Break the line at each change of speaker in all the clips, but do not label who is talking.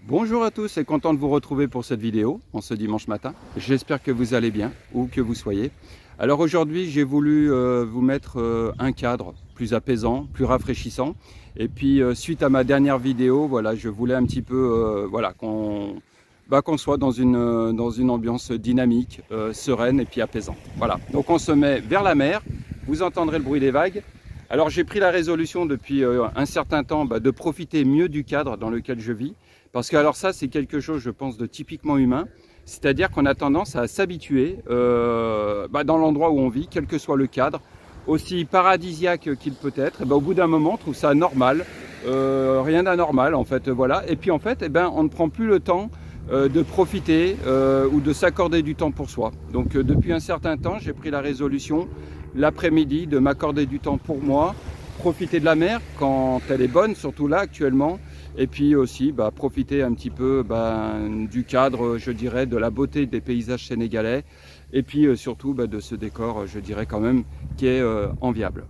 Bonjour à tous et content de vous retrouver pour cette vidéo en ce dimanche matin. J'espère que vous allez bien, où que vous soyez. Alors aujourd'hui, j'ai voulu vous mettre un cadre plus apaisant, plus rafraîchissant. Et puis suite à ma dernière vidéo, voilà, je voulais un petit peu voilà, qu'on soit dans une ambiance dynamique, sereine et puis apaisante. Voilà, donc on se met vers la mer, vous entendrez le bruit des vagues. Alors j'ai pris la résolution depuis un certain temps de profiter mieux du cadre dans lequel je vis. Parce que alors ça, c'est quelque chose, je pense, de typiquement humain. C'est-à-dire qu'on a tendance à s'habituer dans l'endroit où on vit, quel que soit le cadre, aussi paradisiaque qu'il peut être. Au bout d'un moment, on trouve ça normal, rien d'anormal en fait. Voilà. Et puis en fait, on ne prend plus le temps de profiter ou de s'accorder du temps pour soi. Donc depuis un certain temps, j'ai pris la résolution l'après-midi de m'accorder du temps pour moi, profiter de la mer quand elle est bonne, surtout là actuellement. Et puis aussi profiter un petit peu du cadre, je dirais, de la beauté des paysages sénégalais. Et puis surtout de ce décor, je dirais quand même, qui est enviable.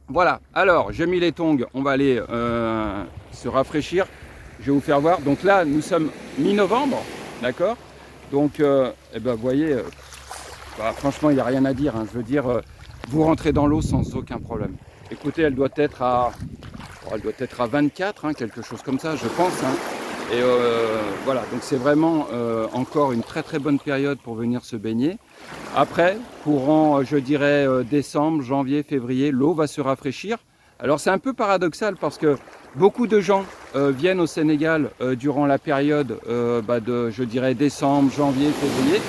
Voilà, alors j'ai mis les tongs, on va aller se rafraîchir. Je vais vous faire voir. Donc là, nous sommes mi-novembre, d'accord. Donc, vous voyez, franchement, il n'y a rien à dire. Hein. Je veux dire, vous rentrez dans l'eau sans aucun problème. Écoutez, elle doit être à 24, hein, quelque chose comme ça, je pense. Hein. Et voilà, donc c'est vraiment encore une très très bonne période pour venir se baigner. Après, courant, je dirais, décembre, janvier, février, l'eau va se rafraîchir. Alors c'est un peu paradoxal parce que beaucoup de gens viennent au Sénégal durant la période je dirais, décembre, janvier, février.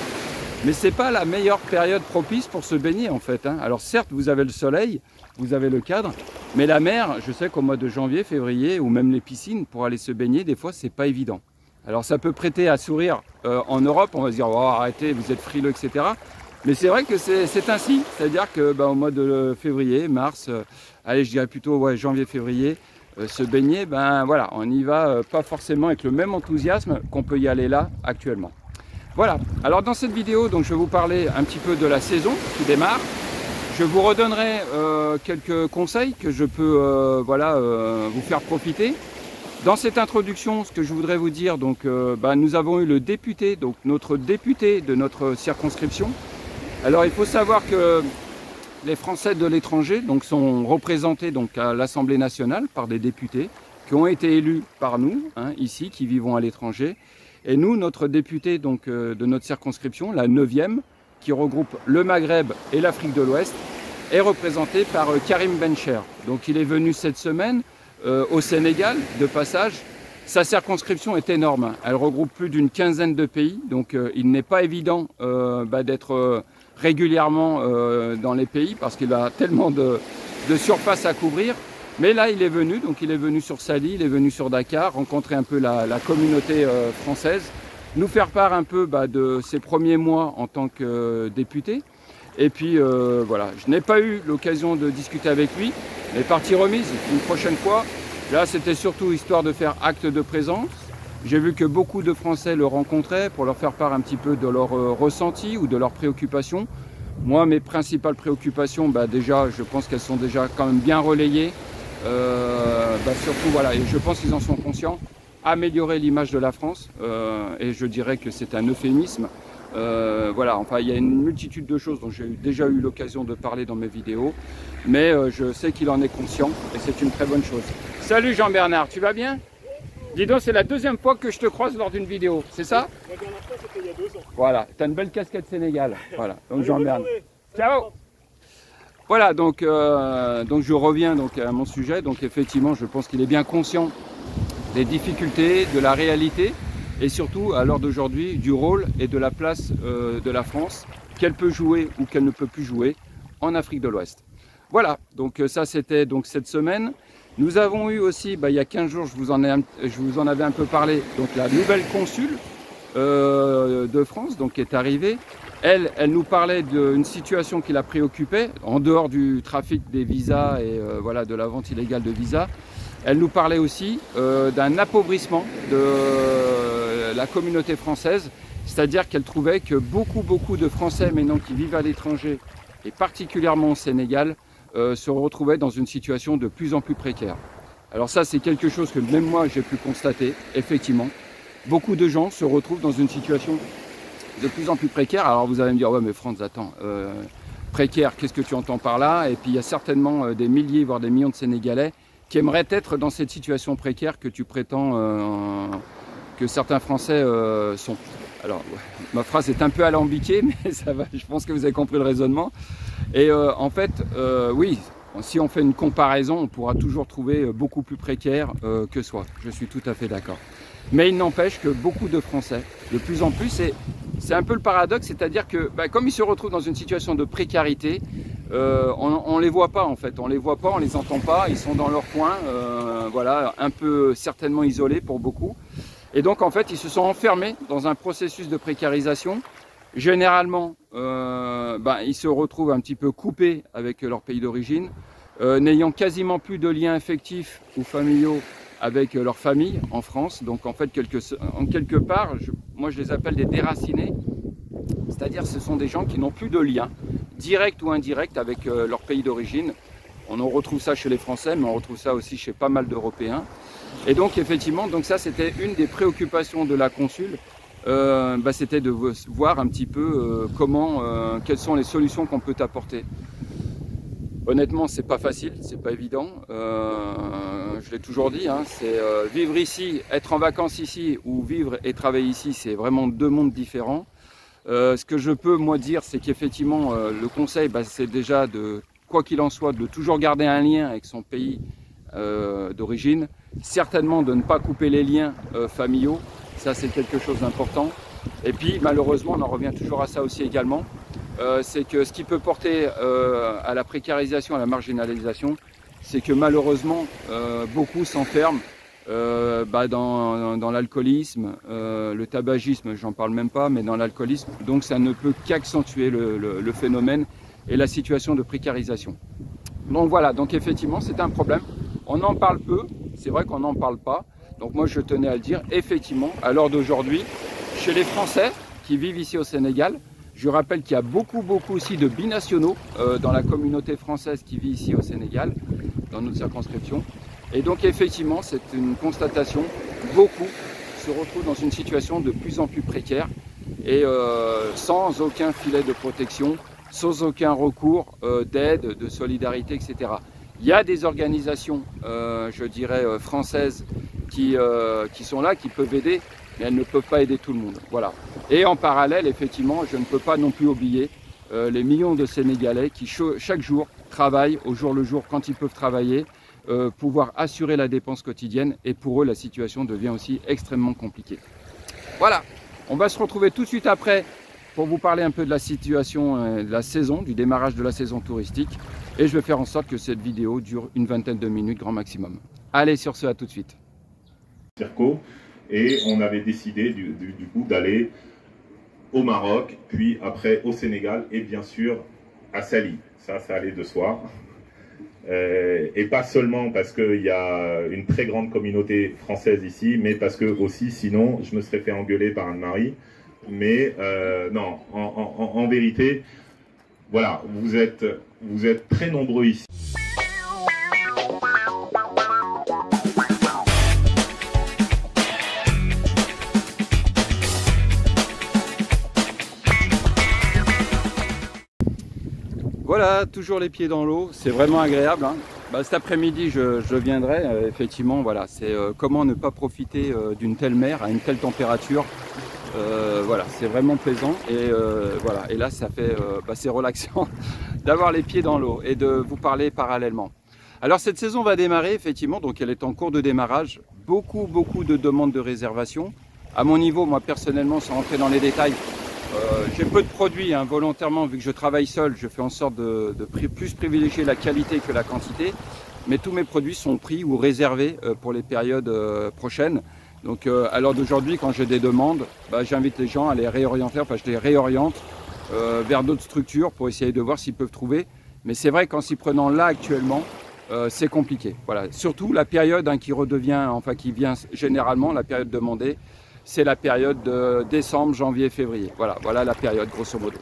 Mais ce n'est pas la meilleure période propice pour se baigner en fait. Hein. Alors certes, vous avez le soleil, vous avez le cadre, mais la mer, je sais qu'au mois de janvier, février, ou même les piscines, pour aller se baigner, des fois, c'est pas évident. Alors ça peut prêter à sourire en Europe, on va se dire, oh, arrêtez, vous êtes frileux, etc. Mais c'est vrai que c'est ainsi, c'est-à-dire que au mois de février, mars, allez, je dirais plutôt janvier, février, se baigner, voilà, on n'y va pas forcément avec le même enthousiasme qu'on peut y aller là actuellement. Voilà, alors dans cette vidéo, donc, je vais vous parler un petit peu de la saison qui démarre. Je vous redonnerai quelques conseils que je peux vous faire profiter. Dans cette introduction, ce que je voudrais vous dire, donc, nous avons eu le député, donc notre député de notre circonscription. Alors il faut savoir que les Français de l'étranger sont représentés donc, à l'Assemblée nationale par des députés qui ont été élus par nous, hein, ici, qui vivons à l'étranger. Et nous, notre député donc, de notre circonscription, la 9e, qui regroupe le Maghreb et l'Afrique de l'Ouest, est représenté par Karim Bencher. Donc il est venu cette semaine au Sénégal, de passage. Sa circonscription est énorme, elle regroupe plus d'une quinzaine de pays, donc il n'est pas évident d'être régulièrement dans les pays parce qu'il a tellement de surface à couvrir. Mais là, il est venu, donc il est venu sur Saly, il est venu sur Dakar, rencontrer un peu la communauté française, nous faire part un peu de ses premiers mois en tant que député. Et puis voilà, je n'ai pas eu l'occasion de discuter avec lui, mais partie remise une prochaine fois. Là, c'était surtout histoire de faire acte de présence. J'ai vu que beaucoup de Français le rencontraient pour leur faire part un petit peu de leur ressenti ou de leurs préoccupations. Moi, mes principales préoccupations, déjà, je pense qu'elles sont déjà quand même bien relayées. Surtout, voilà, et je pense qu'ils en sont conscients, améliorer l'image de la France, et je dirais que c'est un euphémisme. Voilà, enfin, il y a une multitude de choses dont j'ai déjà eu l'occasion de parler dans mes vidéos, mais je sais qu'il en est conscient, et c'est une très bonne chose. Salut Jean-Bernard, tu vas bien? Dis donc, c'est la deuxième fois que je te croise lors d'une vidéo, c'est ça?
La dernière fois, c'était il y a 2 ans.
Voilà, tu as une belle casquette Sénégal. Voilà, donc Jean-Bernard. Ciao! Voilà, donc je reviens donc, à mon sujet. Donc effectivement, je pense qu'il est bien conscient des difficultés, de la réalité et surtout, à l'heure d'aujourd'hui, du rôle et de la place de la France, qu'elle peut jouer ou qu'elle ne peut plus jouer en Afrique de l'Ouest. Voilà, donc ça c'était donc cette semaine. Nous avons eu aussi, il y a 15 jours, je vous en avais un peu parlé, donc la nouvelle consul de France donc, qui est arrivée. Elle nous parlait d'une situation qui la préoccupait, en dehors du trafic des visas et de la vente illégale de visas. Elle nous parlait aussi d'un appauvrissement de la communauté française, c'est-à-dire qu'elle trouvait que beaucoup de Français maintenant qui vivent à l'étranger, et particulièrement au Sénégal, se retrouvaient dans une situation de plus en plus précaire. Alors ça, c'est quelque chose que même moi, j'ai pu constater, effectivement. beaucoup de gens se retrouvent dans une situation de plus en plus précaire. Alors vous allez me dire, ouais mais Franz, attends, précaire, qu'est-ce que tu entends par là? Et puis il y a certainement des milliers, voire des millions de Sénégalais qui aimeraient être dans cette situation précaire que tu prétends que certains Français sont. Alors, ma phrase est un peu alambiquée, mais ça va, je pense que vous avez compris le raisonnement. Et en fait, oui, si on fait une comparaison, on pourra toujours trouver beaucoup plus précaire que soi. Je suis tout à fait d'accord. Mais il n'empêche que beaucoup de Français, de plus en plus, c'est un peu le paradoxe, c'est-à-dire que comme ils se retrouvent dans une situation de précarité, on ne les voit pas en fait, on les voit pas, on les entend pas, ils sont dans leur coin, voilà, un peu certainement isolés pour beaucoup. Et donc en fait, ils se sont enfermés dans un processus de précarisation. Généralement, ils se retrouvent un petit peu coupés avec leur pays d'origine, n'ayant quasiment plus de liens affectifs ou familiaux avec leur famille en France. Donc en fait, en quelque part, moi je les appelle des déracinés. C'est-à-dire ce sont des gens qui n'ont plus de lien, direct ou indirect, avec leur pays d'origine. On en retrouve ça chez les Français, mais on retrouve ça aussi chez pas mal d'Européens. Et donc effectivement, ça c'était une des préoccupations de la consul, c'était de voir un petit peu quelles sont les solutions qu'on peut apporter. Honnêtement, c'est pas facile, c'est pas évident. Je l'ai toujours dit, hein, c'est vivre ici, être en vacances ici ou vivre et travailler ici, c'est vraiment deux mondes différents. Ce que je peux moi dire, c'est qu'effectivement le conseil, c'est déjà quoi qu'il en soit, de toujours garder un lien avec son pays d'origine, certainement de ne pas couper les liens familiaux, ça c'est quelque chose d'important. Et puis malheureusement, on en revient toujours à ça aussi également, c'est que ce qui peut porter à la précarisation, à la marginalisation, c'est que malheureusement beaucoup s'enferment dans l'alcoolisme, le tabagisme, j'en parle même pas, mais dans l'alcoolisme, donc ça ne peut qu'accentuer le phénomène et la situation de précarisation. Donc voilà, donc effectivement c'est un problème, on en parle peu, c'est vrai qu'on n'en parle pas, donc moi je tenais à le dire, effectivement, à l'heure d'aujourd'hui, chez les Français qui vivent ici au Sénégal, je rappelle qu'il y a beaucoup aussi de binationaux dans la communauté française qui vit ici au Sénégal, dans notre circonscription. Et donc effectivement, c'est une constatation, beaucoup se retrouvent dans une situation de plus en plus précaire et sans aucun filet de protection, sans aucun recours d'aide, de solidarité, etc. Il y a des organisations, je dirais, françaises qui sont là, qui peuvent aider, mais elles ne peuvent pas aider tout le monde. Voilà. Et en parallèle, effectivement, je ne peux pas non plus oublier les millions de Sénégalais qui chaque jour travaillent au jour le jour quand ils peuvent travailler, pouvoir assurer la dépense quotidienne, et pour eux la situation devient aussi extrêmement compliquée. Voilà, on va se retrouver tout de suite après pour vous parler un peu de la situation de la saison, du démarrage de la saison touristique, et je vais faire en sorte que cette vidéo dure une vingtaine de minutes grand maximum. Allez, sur ce, à tout de suite.
Et on avait décidé du coup d'aller au Maroc, puis après au Sénégal et bien sûr à Saly. Ça allait de soi. Et pas seulement parce qu'il y a une très grande communauté française ici, mais parce que aussi sinon je me serais fait engueuler par Anne-Marie. Mais non, en vérité, voilà, vous êtes très nombreux ici.
Voilà, toujours les pieds dans l'eau, c'est vraiment agréable, hein. Cet après-midi je viendrai, effectivement, voilà, c'est comment ne pas profiter d'une telle mer à une telle température. Voilà, c'est vraiment plaisant et voilà, et là ça fait c'est relaxant d'avoir les pieds dans l'eau et de vous parler parallèlement. Alors cette saison va démarrer effectivement, donc elle est en cours de démarrage, beaucoup de demandes de réservation. À mon niveau, moi personnellement, sans rentrer dans les détails, j'ai peu de produits, hein, volontairement, vu que je travaille seul, je fais en sorte de plus privilégier la qualité que la quantité, mais tous mes produits sont pris ou réservés pour les périodes prochaines. Donc à l'heure d'aujourd'hui, quand j'ai des demandes, j'invite les gens à les réorienter, enfin je les réoriente vers d'autres structures pour essayer de voir s'ils peuvent trouver. Mais c'est vrai qu'en s'y prenant là actuellement, c'est compliqué. Voilà. Surtout la période qui vient généralement, la période demandée, c'est la période de décembre, janvier, février. Voilà la période grosso modo.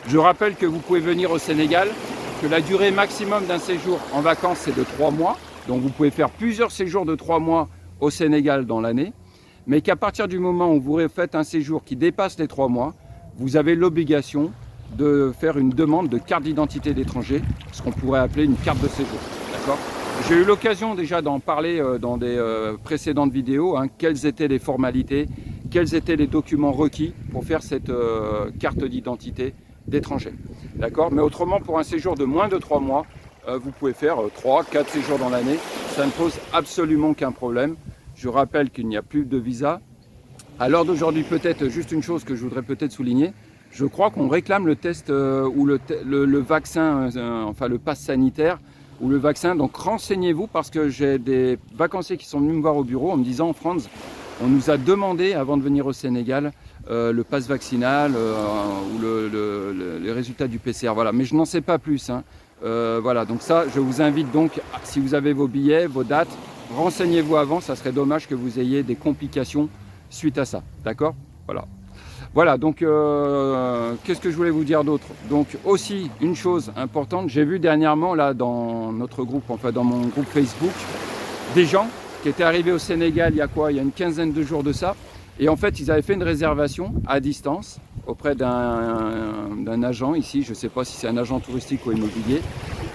Je rappelle que vous pouvez venir au Sénégal, que la durée maximum d'un séjour en vacances c'est de 3 mois. Donc vous pouvez faire plusieurs séjours de 3 mois au Sénégal dans l'année. mais qu'à partir du moment où vous faites un séjour qui dépasse les 3 mois, vous avez l'obligation de faire une demande de carte d'identité d'étranger, ce qu'on pourrait appeler une carte de séjour. D'accord ? J'ai eu l'occasion déjà d'en parler dans des précédentes vidéos, hein, quelles étaient les formalités, quels étaient les documents requis pour faire cette carte d'identité d'étranger. D'accord ? Mais autrement, pour un séjour de moins de 3 mois, vous pouvez faire 3, 4 séjours dans l'année, ça ne pose absolument aucun problème. Je rappelle qu'il n'y a plus de visa. À l'heure d'aujourd'hui, peut-être juste une chose que je voudrais peut-être souligner, je crois qu'on réclame le test ou le vaccin, enfin le pass sanitaire ou le vaccin. Donc renseignez-vous, parce que j'ai des vacanciers qui sont venus me voir au bureau en me disant: Franz, on nous a demandé avant de venir au Sénégal le pass vaccinal ou les résultats du PCR. Voilà, mais je n'en sais pas plus. Hein. Voilà, donc ça, je vous invite donc, si vous avez vos billets, vos dates, renseignez-vous avant. Ça serait dommage que vous ayez des complications suite à ça. D'accord ? Voilà. Voilà, donc qu'est-ce que je voulais vous dire d'autre? Donc aussi une chose importante, j'ai vu dernièrement là dans notre groupe, enfin dans mon groupe Facebook, des gens qui étaient arrivés au Sénégal il y a quoi? Il y a une quinzaine de jours de ça. Et en fait, ils avaient fait une réservation à distance auprès d'un agent ici, je ne sais pas si c'est un agent touristique ou immobilier.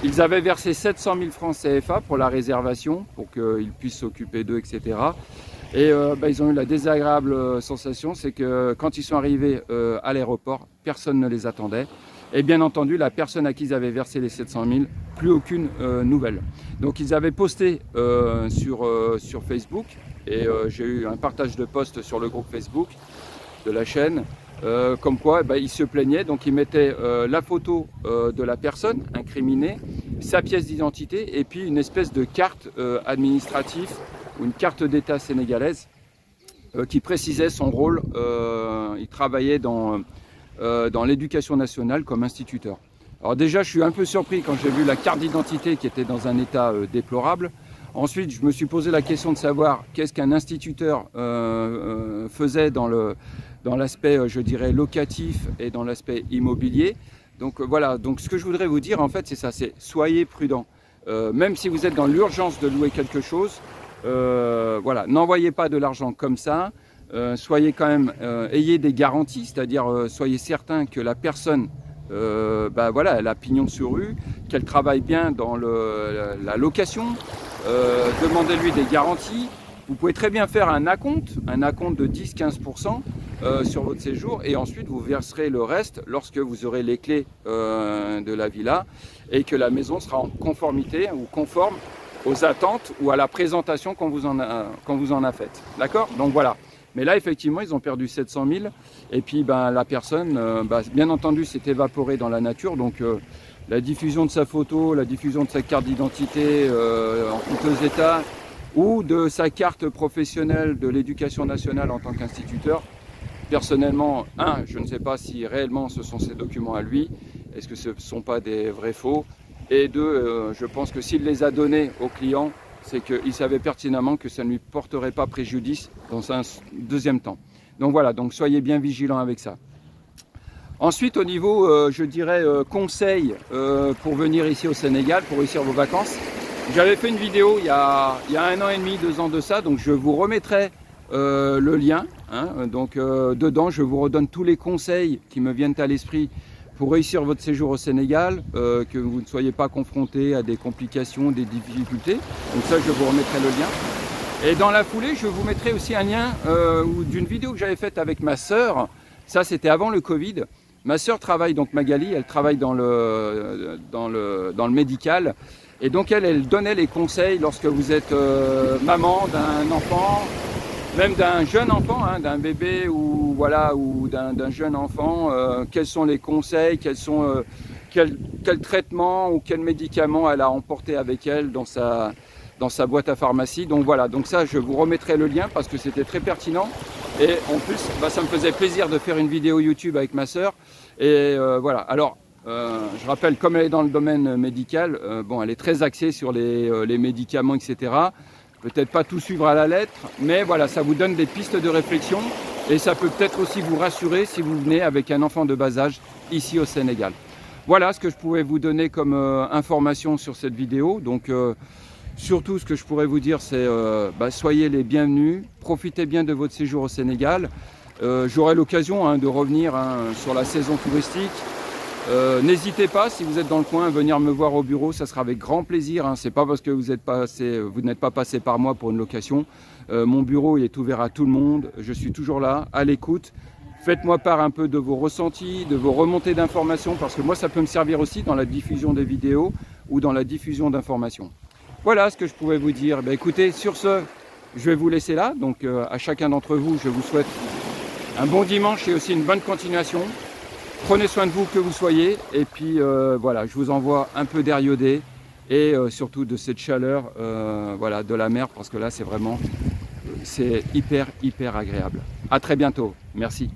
Ils avaient versé 700 000 francs CFA pour la réservation, pour qu'ils puissent s'occuper d'eux, etc. Et ils ont eu la désagréable sensation, c'est que quand ils sont arrivés à l'aéroport, personne ne les attendait. Et bien entendu, la personne à qui ils avaient versé les 700 000, plus aucune nouvelle. Donc ils avaient posté sur Facebook, et j'ai eu un partage de posts sur le groupe Facebook de la chaîne, comme quoi ils se plaignaient. Donc ils mettaient la photo de la personne incriminée, sa pièce d'identité, et puis une espèce de carte administrative, ou une carte d'État sénégalaise qui précisait son rôle. Il travaillait dans l'éducation nationale comme instituteur. Alors déjà, je suis un peu surpris quand j'ai vu la carte d'identité qui était dans un état déplorable. Ensuite, je me suis posé la question de savoir qu'est-ce qu'un instituteur faisait dans l'aspect, je dirais, locatif et dans l'aspect immobilier. Donc voilà, donc ce que je voudrais vous dire en fait, c'est ça, c'est soyez prudents. Même si vous êtes dans l'urgence de louer quelque chose, voilà, n'envoyez pas de l'argent comme ça. Soyez quand même, ayez des garanties, c'est-à-dire soyez certain que la personne, voilà, elle a pignon sur rue, qu'elle travaille bien dans la location. Demandez-lui des garanties. Vous pouvez très bien faire un acompte de 10-15% sur votre séjour, et ensuite vous verserez le reste lorsque vous aurez les clés de la villa et que la maison sera en conformité ou conforme aux attentes ou à la présentation qu'on vous en a faite. D'accord? Donc voilà. Mais là, effectivement, ils ont perdu 700 000. Et puis, la personne, bien entendu, s'est évaporée dans la nature. Donc, la diffusion de sa photo, la diffusion de sa carte d'identité en piteux état, ou de sa carte professionnelle de l'éducation nationale en tant qu'instituteur. Personnellement, je ne sais pas si réellement ce sont ses documents à lui. Est-ce que ce ne sont pas des vrais faux? Et deux, je pense que s'il les a donnés aux clients, c'est qu'il savait pertinemment que ça ne lui porterait pas préjudice dans un deuxième temps. Donc voilà, donc soyez bien vigilants avec ça. Ensuite, au niveau, je dirais, conseils pour venir ici au Sénégal, pour réussir vos vacances. J'avais fait une vidéo il y a 1 an et demi, 2 ans de ça, donc je vous remettrai le lien. Hein, donc dedans, je vous redonne tous les conseils qui me viennent à l'esprit pour réussir votre séjour au Sénégal, que vous ne soyez pas confronté à des complications, des difficultés. Donc ça, je vous remettrai le lien. Et dans la foulée, je vous mettrai aussi un lien d'une vidéo que j'avais faite avec ma sœur. Ça, c'était avant le Covid. Ma sœur travaille, donc Magali, elle travaille dans le médical. Et donc elle donnait les conseils lorsque vous êtes maman d'un enfant, même d'un jeune enfant, hein, d'un bébé ou voilà, ou d'un jeune enfant, quels sont les conseils, quel traitement ou quel médicament elle a emporté avec elle dans sa boîte à pharmacie. Donc voilà, donc ça je vous remettrai le lien parce que c'était très pertinent. Et en plus, ça me faisait plaisir de faire une vidéo YouTube avec ma sœur. Et voilà, alors je rappelle, comme elle est dans le domaine médical, elle est très axée sur les médicaments, etc. Peut-être pas tout suivre à la lettre, mais voilà, ça vous donne des pistes de réflexion et ça peut peut-être aussi vous rassurer si vous venez avec un enfant de bas âge ici au Sénégal. Voilà ce que je pouvais vous donner comme information sur cette vidéo. Donc Surtout, ce que je pourrais vous dire, c'est soyez les bienvenus, profitez bien de votre séjour au Sénégal. J'aurai l'occasion de revenir sur la saison touristique. N'hésitez pas, si vous êtes dans le coin, à venir me voir au bureau, ça sera avec grand plaisir. C'est pas parce que vous n'êtes pas passé par moi pour une location. Mon bureau il est ouvert à tout le monde, je suis toujours là, à l'écoute. Faites-moi part un peu de vos ressentis, de vos remontées d'informations, parce que moi ça peut me servir aussi dans la diffusion des vidéos ou dans la diffusion d'informations. Voilà ce que je pouvais vous dire. Écoutez, sur ce, je vais vous laisser là. Donc à chacun d'entre vous, je vous souhaite un bon dimanche et aussi une bonne continuation. Prenez soin de vous que vous soyez. Et puis voilà, je vous envoie un peu d'air iodé et surtout de cette chaleur voilà, de la mer, parce que là c'est vraiment hyper agréable. À très bientôt. Merci.